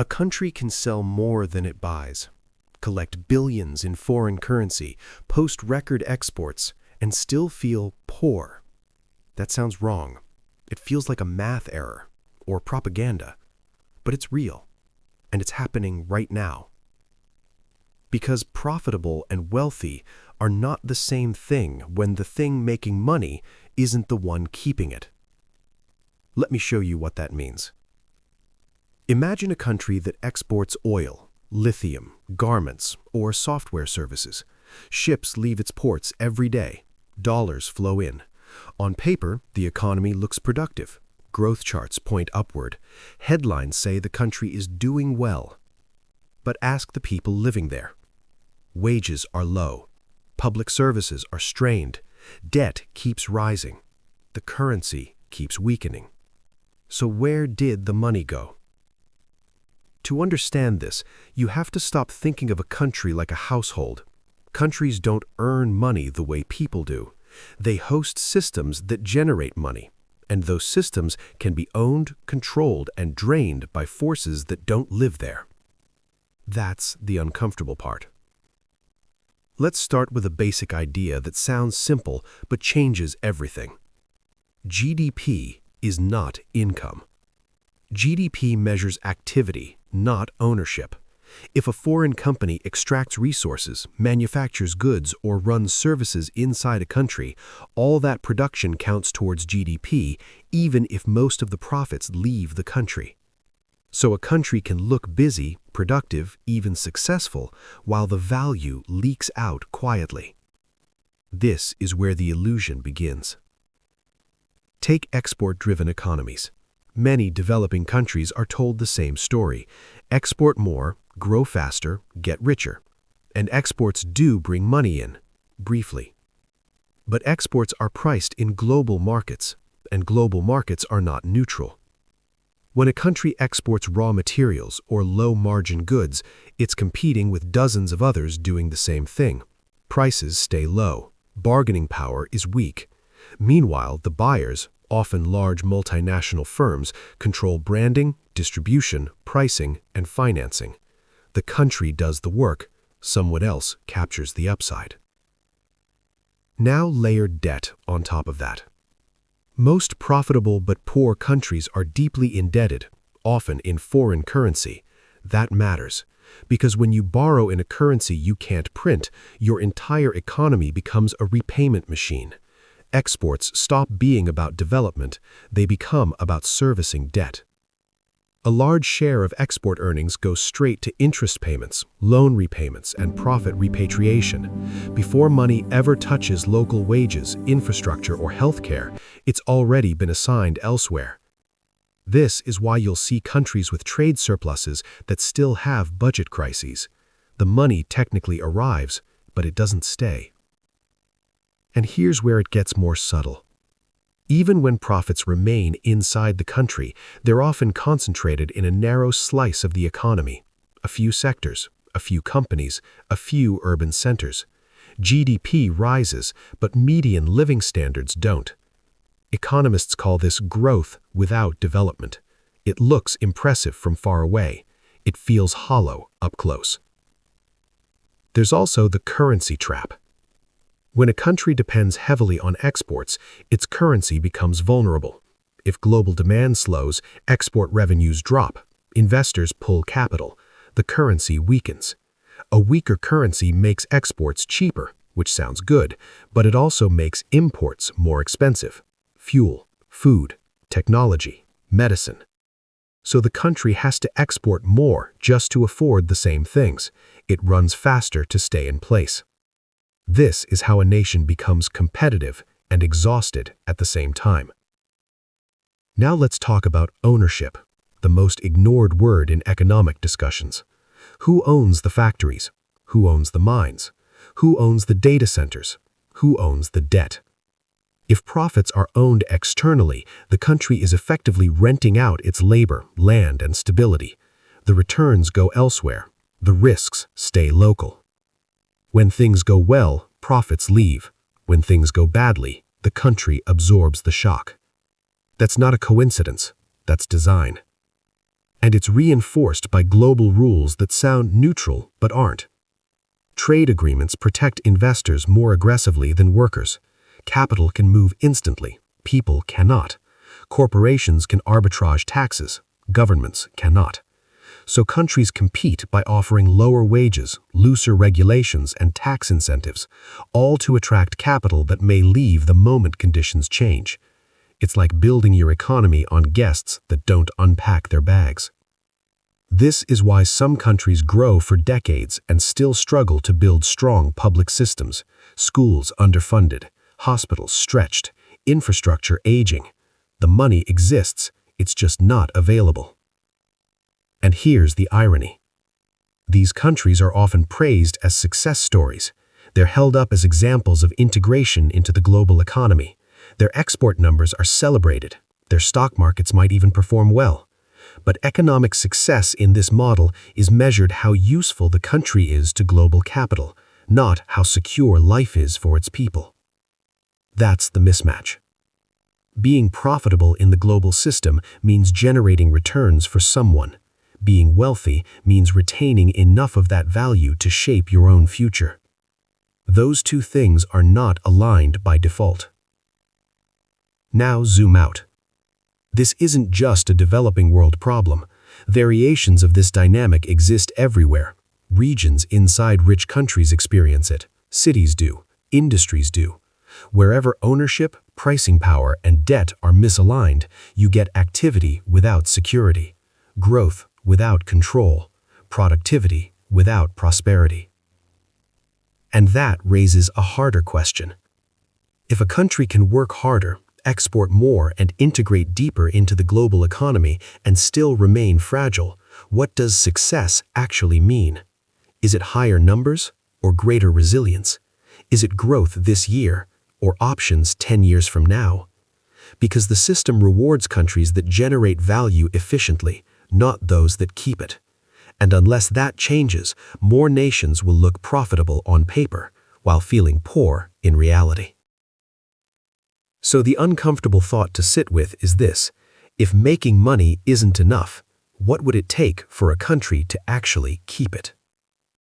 A country can sell more than it buys, collect billions in foreign currency, post record exports, and still feel poor. That sounds wrong. It feels like a math error or propaganda, but it's real, and it's happening right now. Because profitable and wealthy are not the same thing when the thing making money isn't the one keeping it. Let me show you what that means. Imagine a country that exports oil, lithium, garments, or software services. Ships leave its ports every day. Dollars flow in. On paper, the economy looks productive. Growth charts point upward. Headlines say the country is doing well. But ask the people living there. Wages are low. Public services are strained. Debt keeps rising. The currency keeps weakening. So where did the money go? To understand this, you have to stop thinking of a country like a household. Countries don't earn money the way people do. They host systems that generate money, and those systems can be owned, controlled, and drained by forces that don't live there. That's the uncomfortable part. Let's start with a basic idea that sounds simple but changes everything. GDP is not income. GDP measures activity, not ownership. If a foreign company extracts resources, manufactures goods, or runs services inside a country, all that production counts towards GDP, even if most of the profits leave the country. So a country can look busy, productive, even successful, while the value leaks out quietly. This is where the illusion begins. Take export-driven economies. Many developing countries are told the same story. Export more, grow faster, get richer. And exports do bring money in, briefly. But exports are priced in global markets, and global markets are not neutral. When a country exports raw materials or low-margin goods, it's competing with dozens of others doing the same thing. Prices stay low. Bargaining power is weak. Meanwhile, the buyers, often large multinational firms, control branding, distribution, pricing, and financing. The country does the work, someone else captures the upside. Now layer debt on top of that. Most profitable but poor countries are deeply indebted, often in foreign currency. That matters, because when you borrow in a currency you can't print, your entire economy becomes a repayment machine. Exports stop being about development, they become about servicing debt. A large share of export earnings goes straight to interest payments, loan repayments, and profit repatriation. Before money ever touches local wages, infrastructure, or healthcare, it's already been assigned elsewhere. This is why you'll see countries with trade surpluses that still have budget crises. The money technically arrives, but it doesn't stay. And here's where it gets more subtle. Even when profits remain inside the country, they're often concentrated in a narrow slice of the economy. A few sectors, a few companies, a few urban centers. GDP rises, but median living standards don't. Economists call this growth without development. It looks impressive from far away. It feels hollow up close. There's also the currency trap. When a country depends heavily on exports, its currency becomes vulnerable. If global demand slows, export revenues drop. Investors pull capital. The currency weakens. A weaker currency makes exports cheaper, which sounds good, but it also makes imports more expensive. Fuel, food, technology, medicine. So the country has to export more just to afford the same things. It runs faster to stay in place. This is how a nation becomes competitive and exhausted at the same time. Now let's talk about ownership, the most ignored word in economic discussions. Who owns the factories? Who owns the mines? Who owns the data centers? Who owns the debt? If profits are owned externally, the country is effectively renting out its labor, land, and stability. The returns go elsewhere. The risks stay local. When things go well, profits leave. When things go badly, the country absorbs the shock. That's not a coincidence. That's design. And it's reinforced by global rules that sound neutral but aren't. Trade agreements protect investors more aggressively than workers. Capital can move instantly. People cannot. Corporations can arbitrage taxes. Governments cannot. So countries compete by offering lower wages, looser regulations, and tax incentives, all to attract capital that may leave the moment conditions change. It's like building your economy on guests that don't unpack their bags. This is why some countries grow for decades and still struggle to build strong public systems, schools underfunded, hospitals stretched, infrastructure aging. The money exists, it's just not available. And here's the irony. These countries are often praised as success stories. They're held up as examples of integration into the global economy. Their export numbers are celebrated. Their stock markets might even perform well. But economic success in this model is measured how useful the country is to global capital, not how secure life is for its people. That's the mismatch. Being profitable in the global system means generating returns for someone. Being wealthy means retaining enough of that value to shape your own future. Those two things are not aligned by default. Now zoom out. This isn't just a developing world problem. Variations of this dynamic exist everywhere. Regions inside rich countries experience it. Cities do. Industries do. Wherever ownership, pricing power, and debt are misaligned, you get activity without security, growth without control, productivity without prosperity. And that raises a harder question. If a country can work harder, export more, and integrate deeper into the global economy and still remain fragile, what does success actually mean? Is it higher numbers or greater resilience? Is it growth this year or options 10 years from now? Because the system rewards countries that generate value efficiently, not those that keep it. And unless that changes, more nations will look profitable on paper while feeling poor in reality. So the uncomfortable thought to sit with is this: if making money isn't enough, what would it take for a country to actually keep it?